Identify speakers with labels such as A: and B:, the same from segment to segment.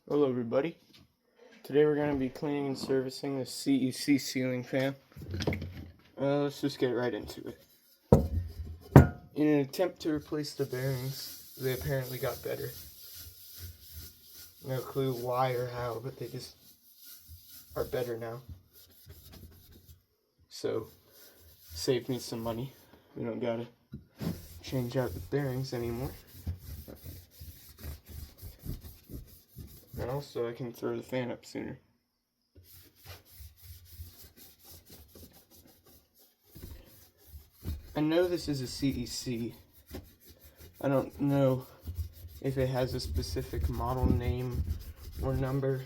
A: Hello everybody. Today we're going to be cleaning and servicing the CEC ceiling fan. Let's just get right into it. In an attempt to replace the bearings, they apparently got better. No clue why or how, but they just are better now. So, save me some money. We don't gotta change out the bearings anymore. And also I can throw the fan up sooner. I know this is a CEC. I don't know if it has a specific model name or number.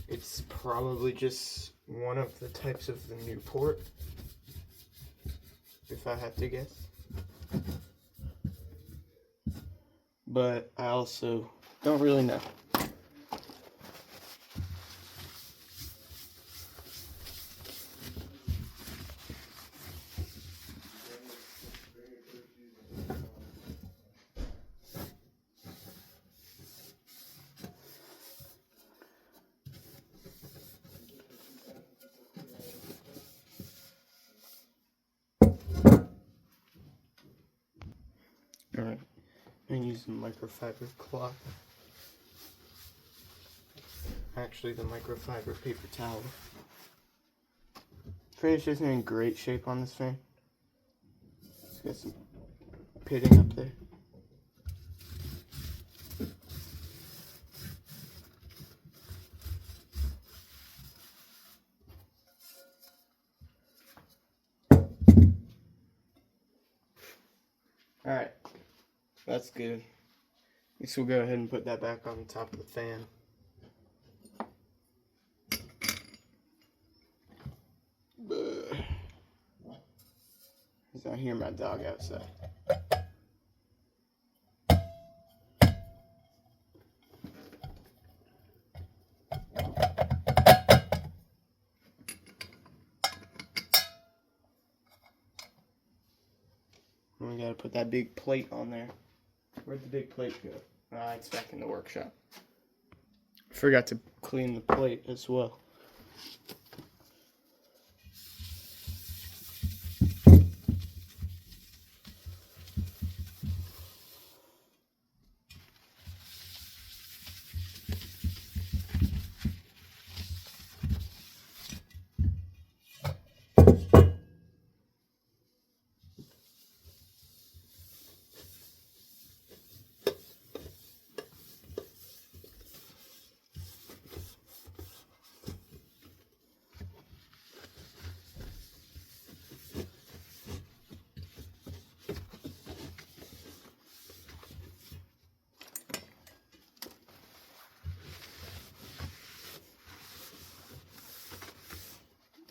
A: It's probably just one of the types of the Newport, if I had to guess. But I also don't really know. Alright, I'm using microfiber cloth. Actually, the microfiber paper towel. Finish isn't in great shape on this fan. It's got some pitting up there. Alright, that's good. At least we'll go ahead and put that back on the top of the fan. I hear my dog outside. We gotta put that big plate on there. Where'd the big plate go? Ah, it's back in the workshop. Forgot to clean the plate as well.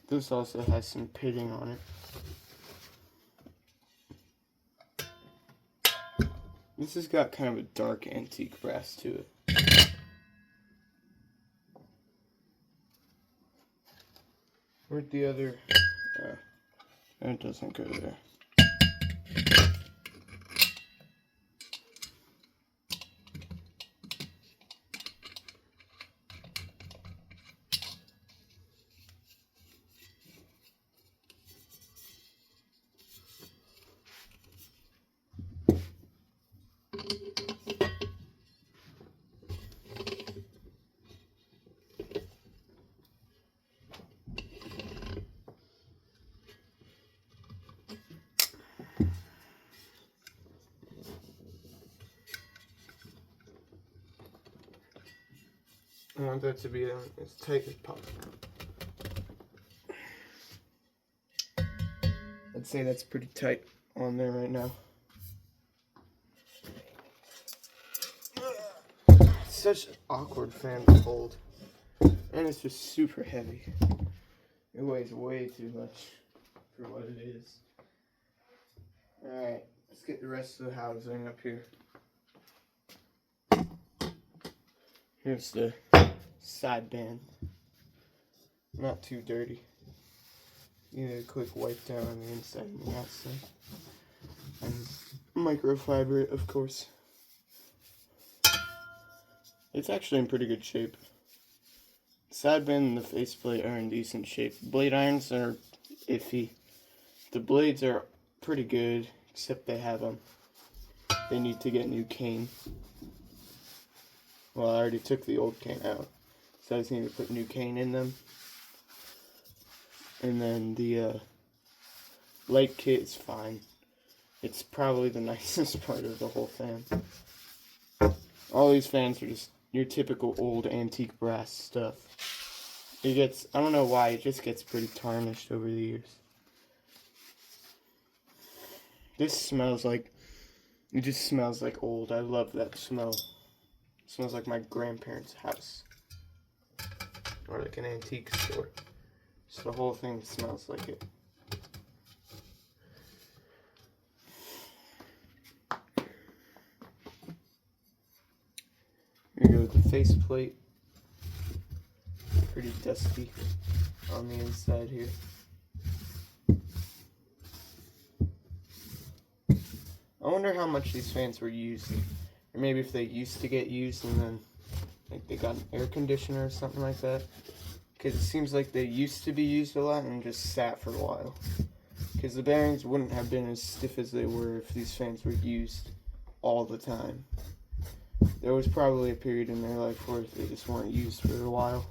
A: This also has some pitting on it. This has got kind of a dark antique brass to it. Where'd the other... it doesn't go there. I want that to be as tight as possible. I'd say that's pretty tight on there right now. It's such an awkward fan to hold. And it's just super heavy. It weighs way too much for what it is. Alright, let's get the rest of the housing up here. Here's the side band. Not too dirty. You need a quick wipe down on the inside and the outside. And microfiber it, of course. It's actually in pretty good shape. Side band and the faceplate are in decent shape. Blade irons are iffy. The blades are pretty good, except they need to get new cane. Well, I already took the old cane out, so I just need to put new cane in them. And then the light kit is fine. It's probably the nicest part of the whole fan. All these fans are just your typical old antique brass stuff. I don't know why, it just gets pretty tarnished over the years. It just smells like old. I love that smell. It smells like my grandparents' house. Or like an antique store. So the whole thing smells like it. Here we go with the faceplate. Pretty dusty on the inside here. I wonder how much these fans were used. Or maybe if they used to get used and then like they got an air conditioner or something like that. Because it seems like they used to be used a lot and just sat for a while. Because the bearings wouldn't have been as stiff as they were if these fans were used all the time. There was probably a period in their life where they just weren't used for a while.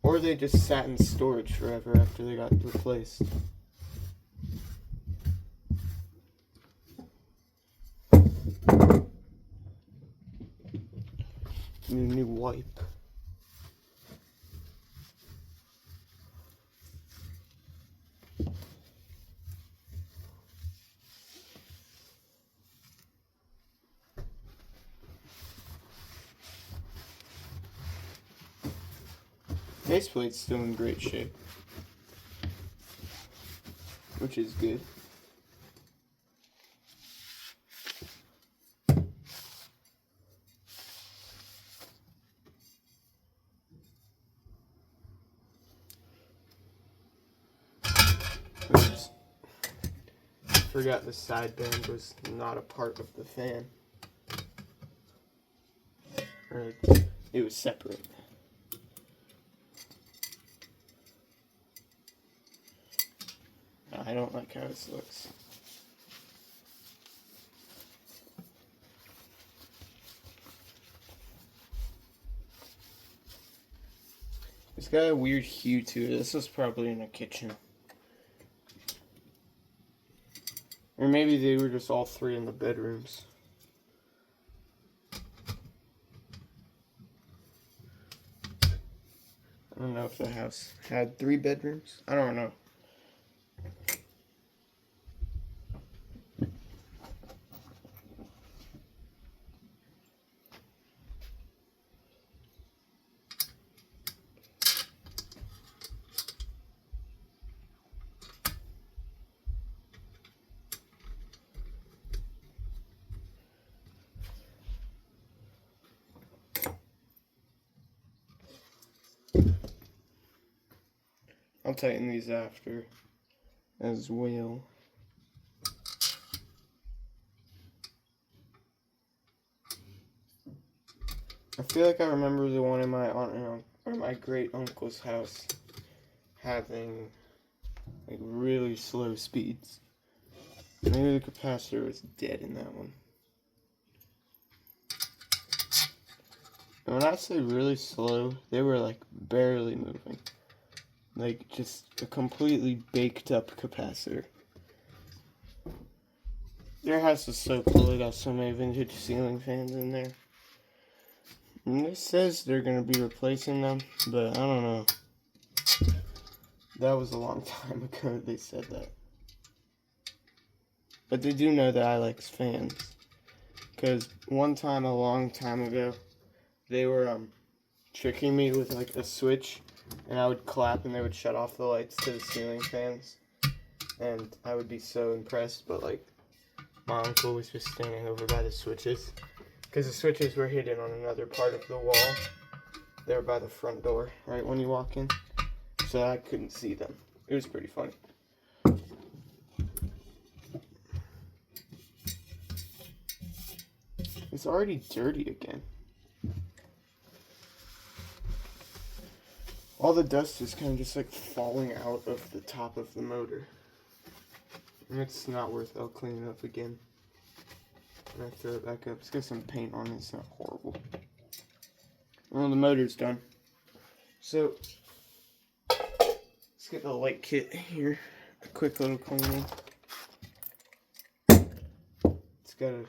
A: Or they just sat in storage forever after they got replaced. New wipe. Faceplate's still in great shape, which is good. Oops. Forgot the side band was not a part of the fan. Or it was separate. I don't like how this looks. It's got a weird hue to it. This was probably in a kitchen. Or maybe they were just all three in the bedrooms. I don't know if the house had 3 bedrooms. I don't know. I'll tighten these after as well. I feel like I remember the one in my aunt or my great uncle's house having like really slow speeds. Maybe the capacitor was dead in that one. And when I say really slow, they were like barely moving. Like just a completely baked up capacitor. Their house is so cool, they got so many vintage ceiling fans in there. And this says they're going to be replacing them, but I don't know. That was a long time ago they said that. But they do know that I like fans. Because one time, a long time ago, they were tricking me with like a switch. And I would clap and they would shut off the lights to the ceiling fans. And I would be so impressed, but like, my uncle was just standing over by the switches. Because the switches were hidden on another part of the wall. They were by the front door, right when you walk in. So I couldn't see them. It was pretty funny. This It's already dirty again. All the dust is kind of just like falling out of the top of the motor. And it's not worth it. I'll clean it up again. And I throw it back up. It's got some paint on it. It's not horrible. Well, the motor's done. So, let's get the light kit here. A quick little cleaning. It's got a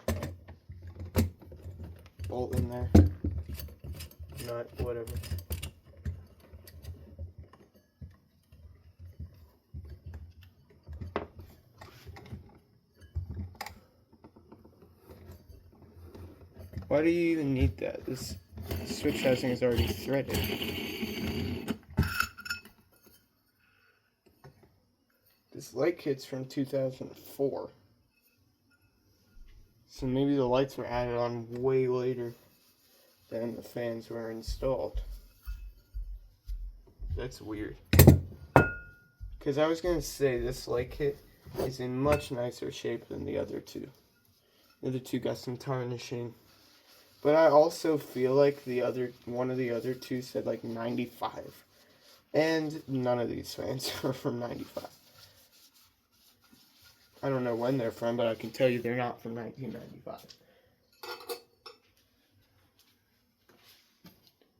A: bolt in there. Nut, whatever. Why do you even need that? This switch housing is already threaded. This light kit's from 2004. So maybe the lights were added on way later than the fans were installed. That's weird. Because I was going to say this light kit is in much nicer shape than the other two. The other two got some tarnishing. But I also feel like one of the other two said like 95. And none of these fans are from 95. I don't know when they're from, but I can tell you they're not from 1995.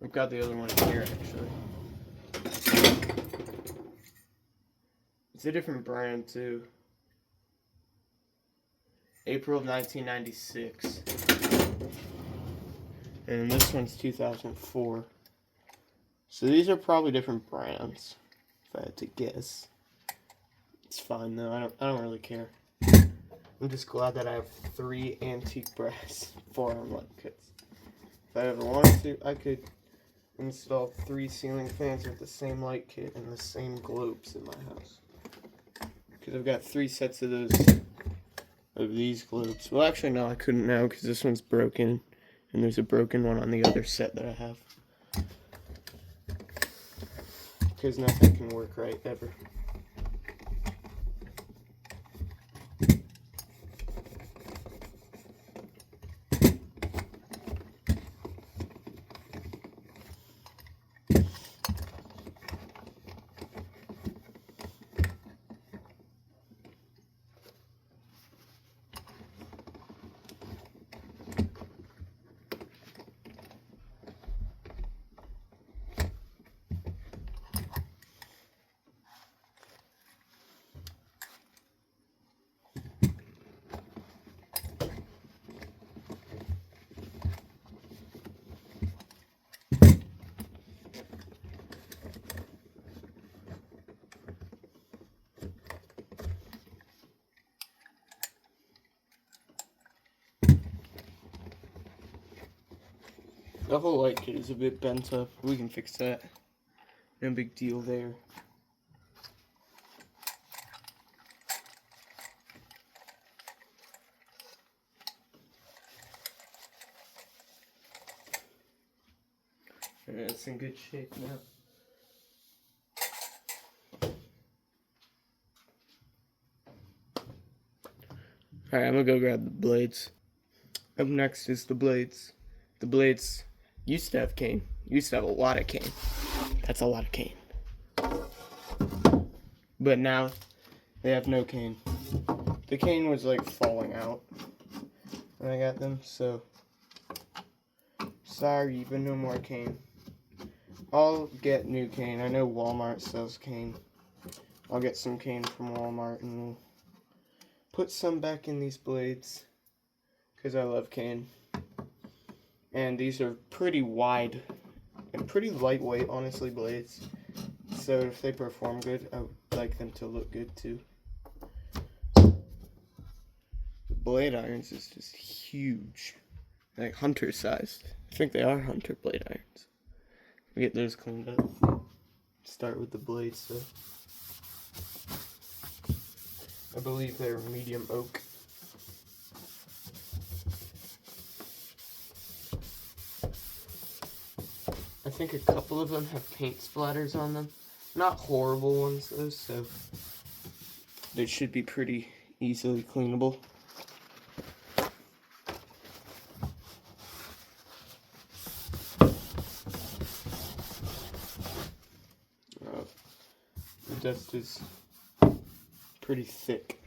A: I've got the other one here, actually. It's a different brand, too. April of 1996. And this one's 2004. So these are probably different brands, if I had to guess. It's fine though, I don't really care. I'm just glad that I have 3 antique brass forearm light kits. If I ever wanted to, I could install 3 ceiling fans with the same light kit and the same globes in my house. Because I've got 3 sets of these globes. Well, actually no, I couldn't now because this one's broken. And there's a broken one on the other set that I have. Because nothing can work right, ever. The whole light kit is a bit bent up. We can fix that. No big deal there. Alright, it's in good shape now. Alright, I'm gonna go grab the blades. Up next is the blades. The blades used to have cane. Used to have a lot of cane. That's a lot of cane. But now they have no cane. The cane was like falling out when I got them, so sorry, but no more cane. I'll get new cane. I know Walmart sells cane. I'll get some cane from Walmart and we'll put some back in these blades because I love cane. And these are pretty wide and pretty lightweight, honestly, blades. So if they perform good, I would like them to look good too. The blade irons is just huge. Like hunter sized. I think they are hunter blade irons. We get those cleaned up. Start with the blades though. I believe they're medium oak. I think a couple of them have paint splatters on them. Not horrible ones though, so they should be pretty easily cleanable. dust is pretty thick.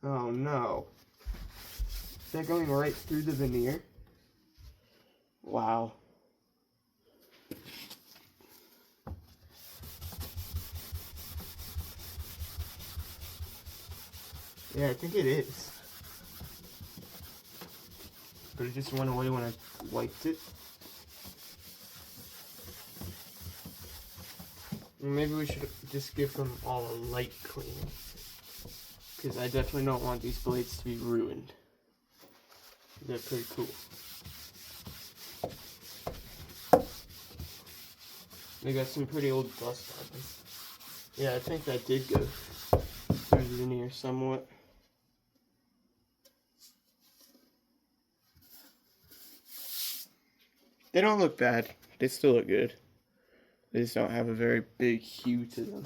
A: Oh no. Is that going right through the veneer? Wow. Yeah, I think it is. But it just went away when I wiped it. Maybe we should just give them all a light cleaning. Because I definitely don't want these blades to be ruined. They're pretty cool. They got some pretty old dust on them. Yeah, I think that did go through the veneer somewhat. They don't look bad. They still look good. They just don't have a very big hue to them.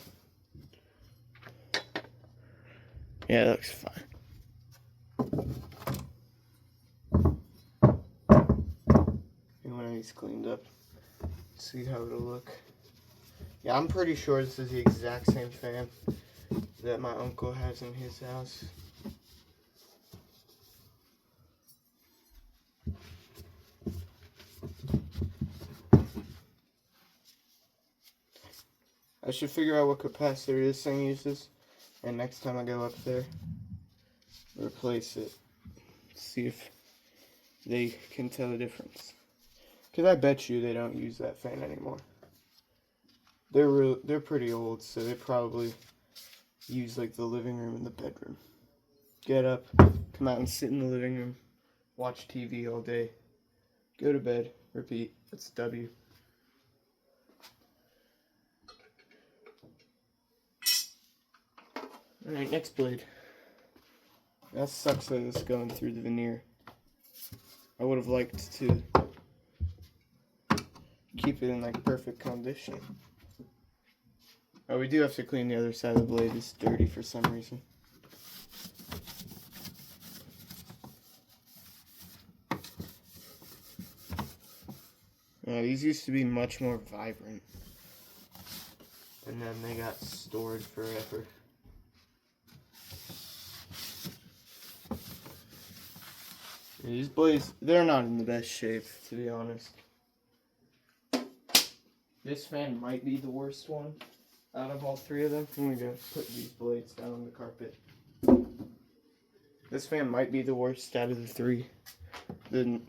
A: Yeah, that looks fine. And when he's cleaned up, see how it'll look. Yeah, I'm pretty sure this is the exact same fan that my uncle has in his house. I should figure out what capacitor this thing uses, and next time I go up there, replace it. See if they can tell the difference. Because I bet you they don't use that fan anymore. They're pretty old, so they probably use like the living room and the bedroom. Get up, come out and sit in the living room, watch TV all day, go to bed, repeat. That's W. Alright, next blade. That sucks that it's going through the veneer. I would have liked to keep it in like perfect condition. Oh, we do have to clean the other side of the blade. It's dirty for some reason. These used to be much more vibrant. And then they got stored forever. These blades, they're not in the best shape, to be honest. This fan might be the worst one out of all three of them. I'm going to put these blades down on the carpet. This fan might be the worst out of the three. The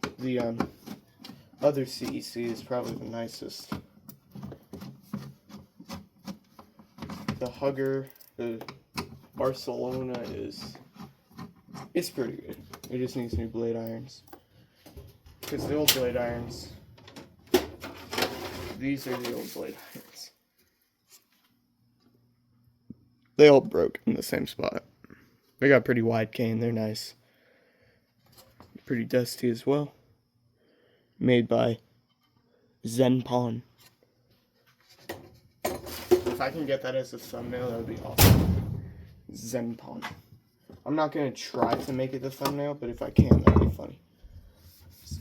A: other CEC is probably the nicest. The Hugger, the Barcelona it's pretty good. It just needs new blade irons. Because the old blade irons, these are the old blade irons. They all broke in the same spot. They got pretty wide cane, they're nice. Pretty dusty as well. Made by Zenpon. If I can get that as a thumbnail, that would be awesome. Zenpon. I'm not going to try to make it the thumbnail, but if I can, that would be funny. It's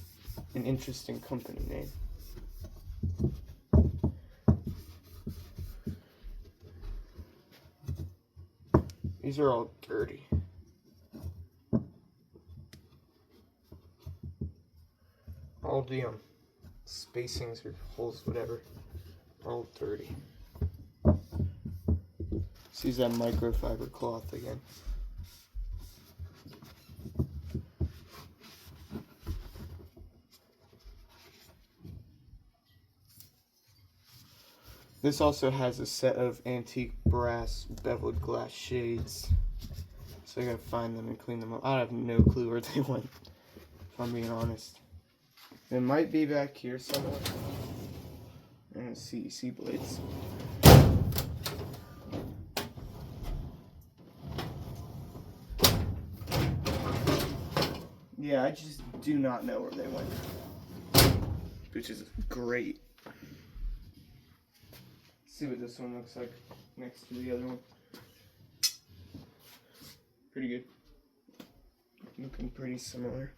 A: an interesting company name. These are all dirty. All the spacings or holes, whatever, are all dirty. Let's use that microfiber cloth again. This also has a set of antique brass beveled glass shades. So I gotta find them and clean them up. I have no clue where they went, if I'm being honest. They might be back here somewhere. And the CEC blades. Yeah, I just do not know where they went. Which is great. See what this one looks like next to the other one. Pretty good. Looking pretty similar.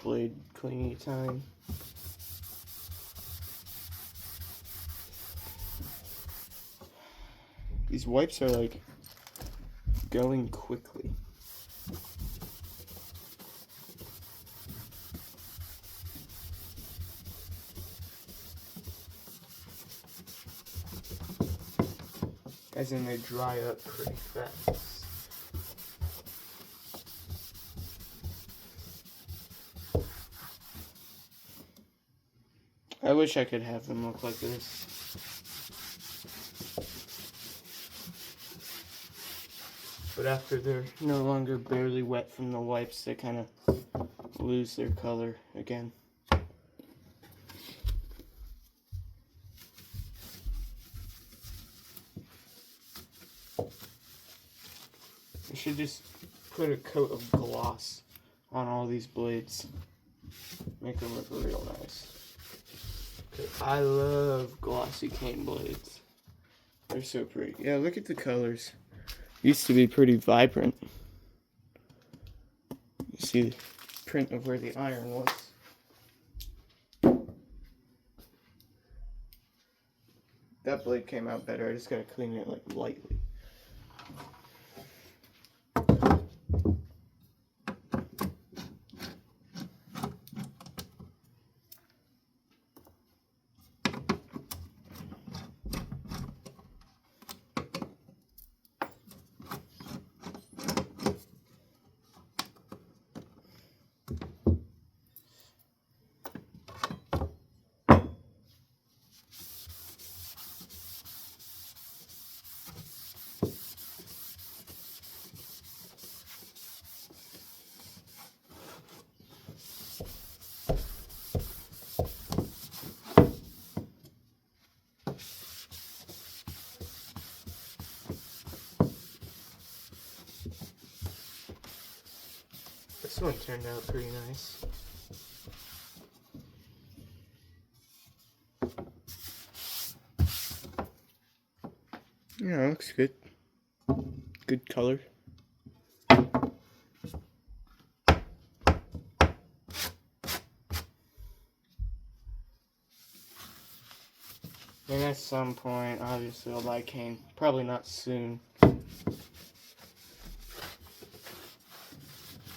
A: Blade cleaning time. These wipes are like going quickly. As in they dry up pretty fast. I wish I could have them look like this. But after they're no longer barely wet from the wipes, they kind of lose their color again. I should just put a coat of gloss on all these blades. Make them look real nice. I love glossy cane blades. They're so pretty. Yeah, look at the colors. Used to be pretty vibrant. You see the print of where the iron was. That blade came out better. I just gotta clean it like lightly. This one turned out pretty nice. Yeah, it looks good. Good color. And at some point, obviously, I'll buy cane. Probably not soon.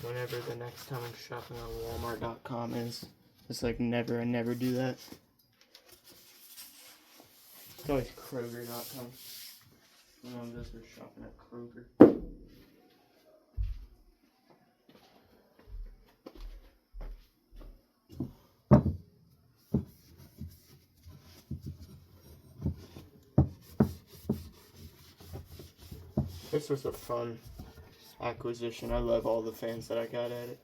A: Whenever the next time I'm shopping on Walmart.com is. It's like never, I never do that. It's always Kroger.com. My mom does her shopping at Kroger. This was a fun acquisition. I love all the fans that I got at it.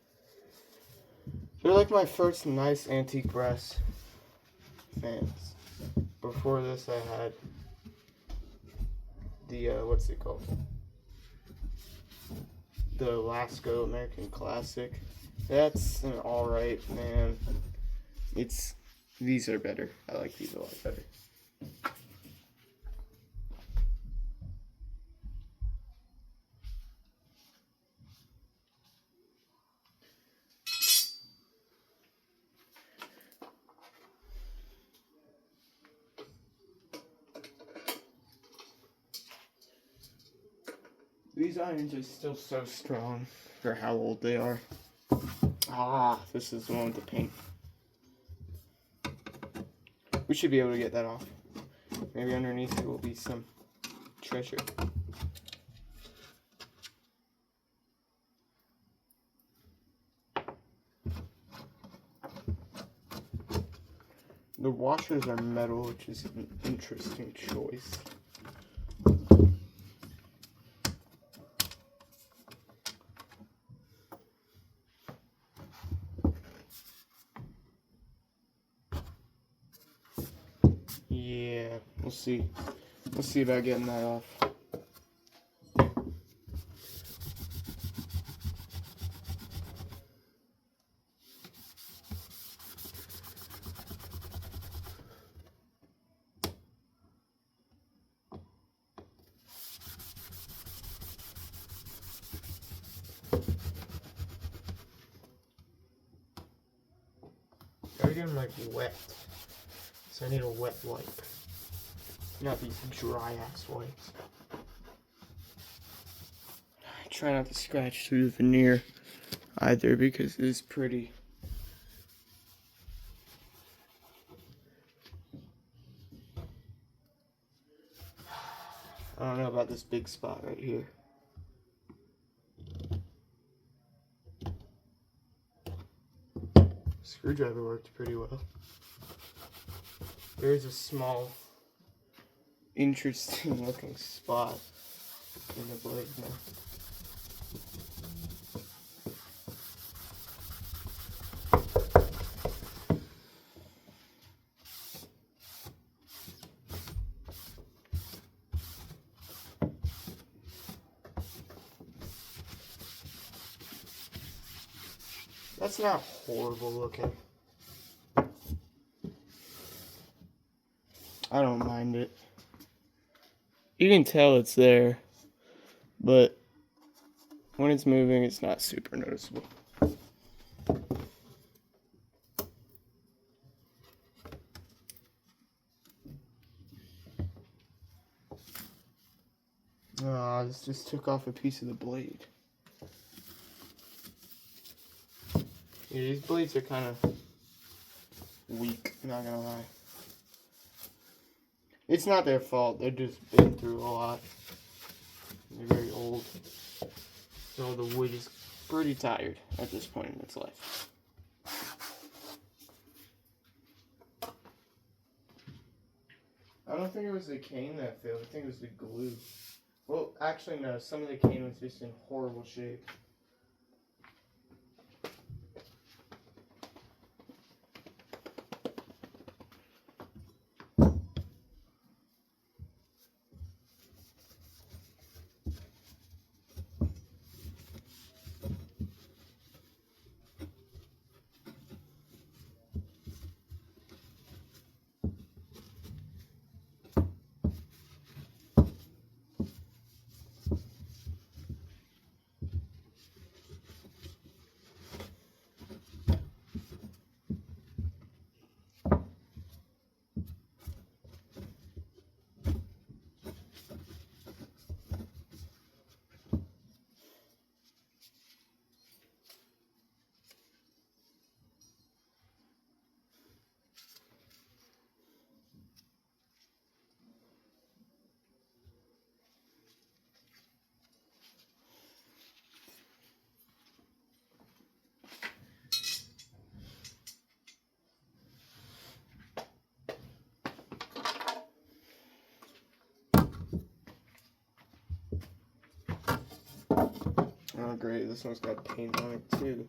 A: They're like my first nice antique brass fans. Before this I had the, what's it called? The Lasco American Classic. That's an alright fan. These are better. I like these a lot better. These irons are still so strong for how old they are. Ah, this is the one with the paint. We should be able to get that off. Maybe underneath it will be some treasure. The washers are metal, which is an interesting choice. Yeah, we'll see. We'll see about getting that off. They're getting like wet. So I need a wet wipe. Not these dry ass wipes. try not to scratch through the veneer either because it is pretty. I don't know about this big spot right here. Screwdriver worked pretty well. There's a small, interesting looking spot in the blade now. That's not horrible looking. I don't mind it. You can tell it's there, but when it's moving, it's not super noticeable. Ah, this just took off a piece of the blade. Yeah, these blades are kind of weak, not gonna lie. It's not their fault, they've just been through a lot. They're very old. So the wood is pretty tired at this point in its life. I don't think it was the cane that failed, I think it was the glue. Well, actually no, some of the cane was just in horrible shape. Oh great, this one's got paint on it too.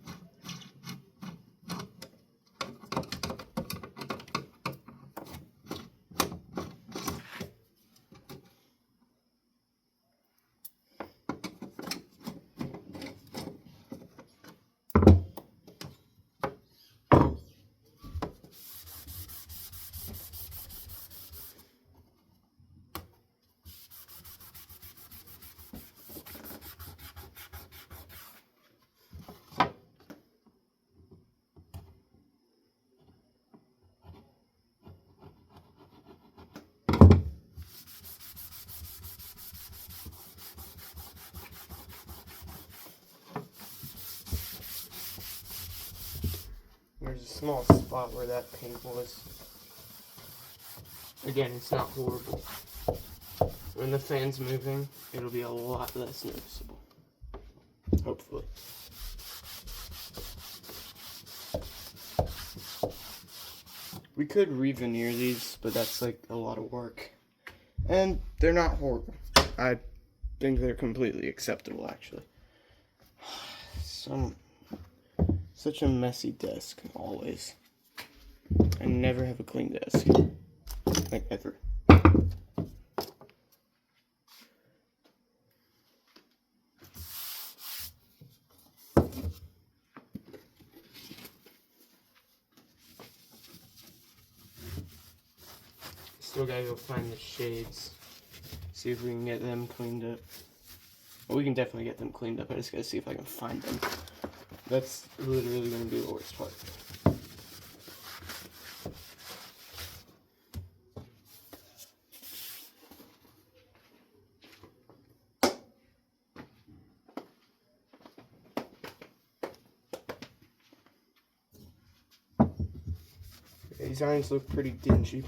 A: There's a small spot where that paint was. Again, it's not horrible. When the fan's moving, it'll be a lot less noticeable. Hopefully. We could re-veneer these, but that's like a lot of work. And they're not horrible. I think they're completely acceptable, actually. Such a messy desk, always. I never have a clean desk. Like, ever. Still gotta go find the shades. See if we can get them cleaned up. Well, we can definitely get them cleaned up. I just gotta see if I can find them. That's literally gonna be the worst part. designs look pretty dingy.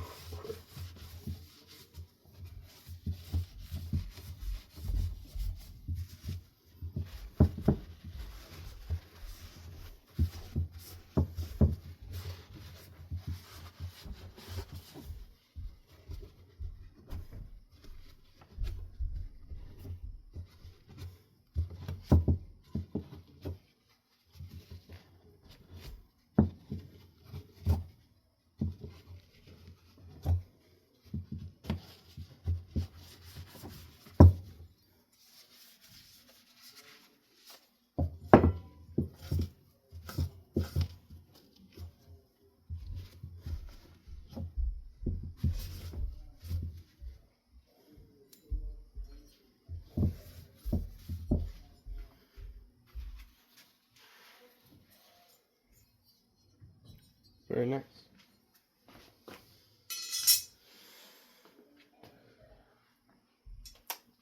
A: Very nice.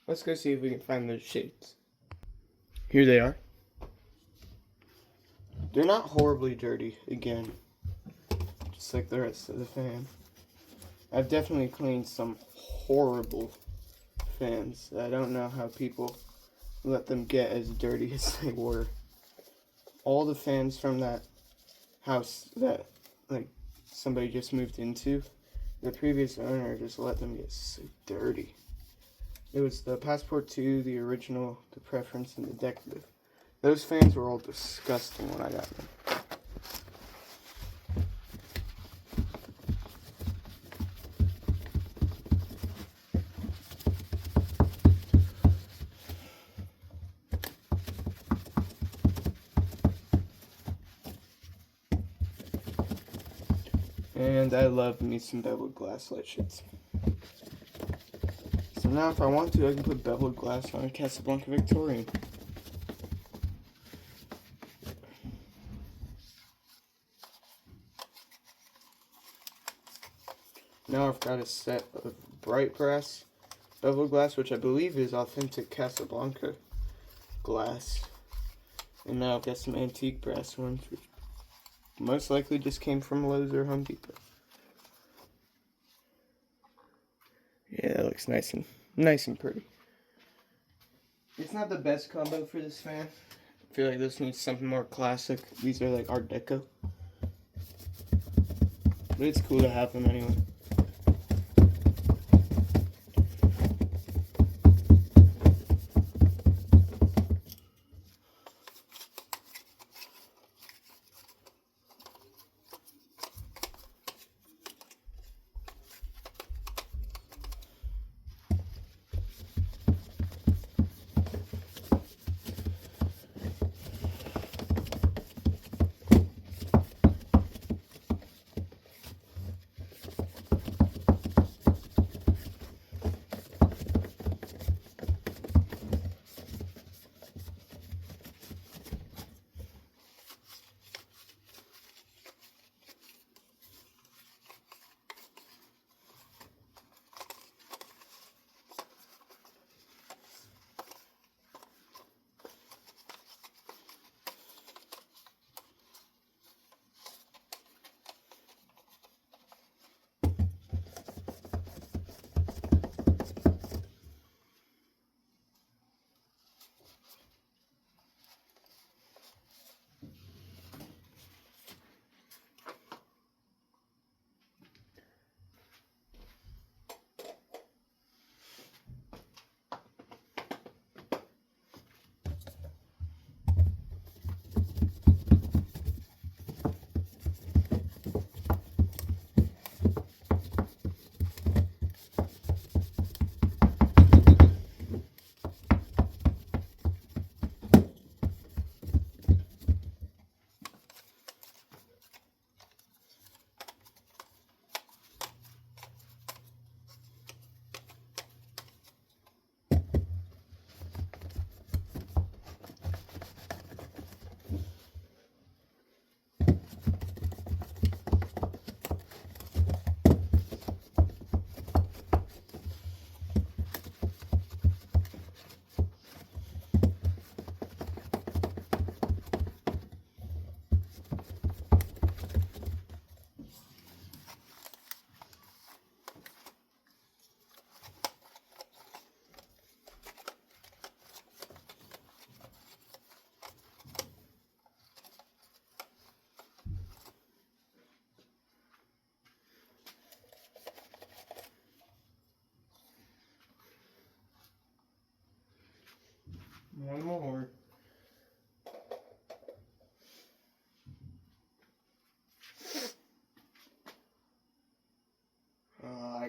A: Let's go see if we can find those shades. Here they are. They're not horribly dirty, again, just like the rest of the fan. I've definitely cleaned some horrible fans. I don't know how people let them get as dirty as they were. All the fans from that house that like somebody just moved into, the previous owner just let them get so dirty. It was the Passport 2, the original, the Preference, and the Decorative. Those fans were all disgusting when I got them. And I love me some beveled glass light shades. So now if I want to, I can put beveled glass on a Casablanca Victorian. Now I've got a set of bright brass beveled glass, which I believe is authentic Casablanca glass. And now I've got some antique brass ones, which most likely just came from Lowe's or Home Depot. Yeah, that looks nice and pretty. It's not the best combo for this fan. I feel like this needs something more classic. These are like Art Deco. But it's cool to have them anyway.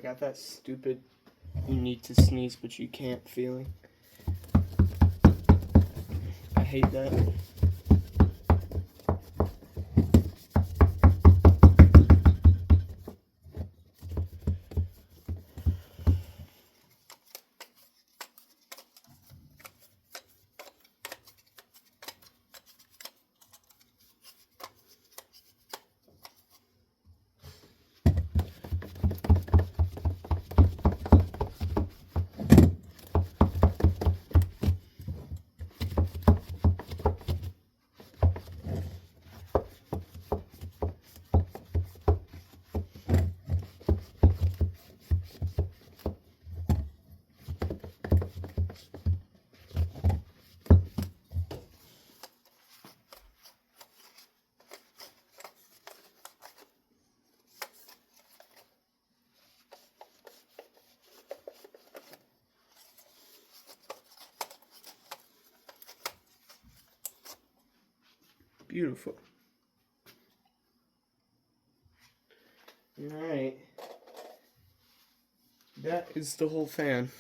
A: got that stupid you need to sneeze but you can't feeling. I hate that. Beautiful. Alright. That is the whole fan.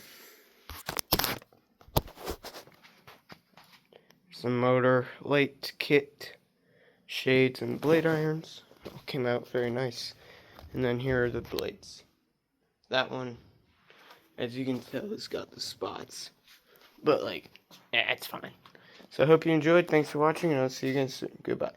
A: Some motor, light kit, shades, and blade irons. All came out very nice. And then here are the blades. That one, as you can tell, has got the spots. But, like, yeah, it's fine. So I hope you enjoyed. Thanks for watching, and I'll see you again soon. Goodbye.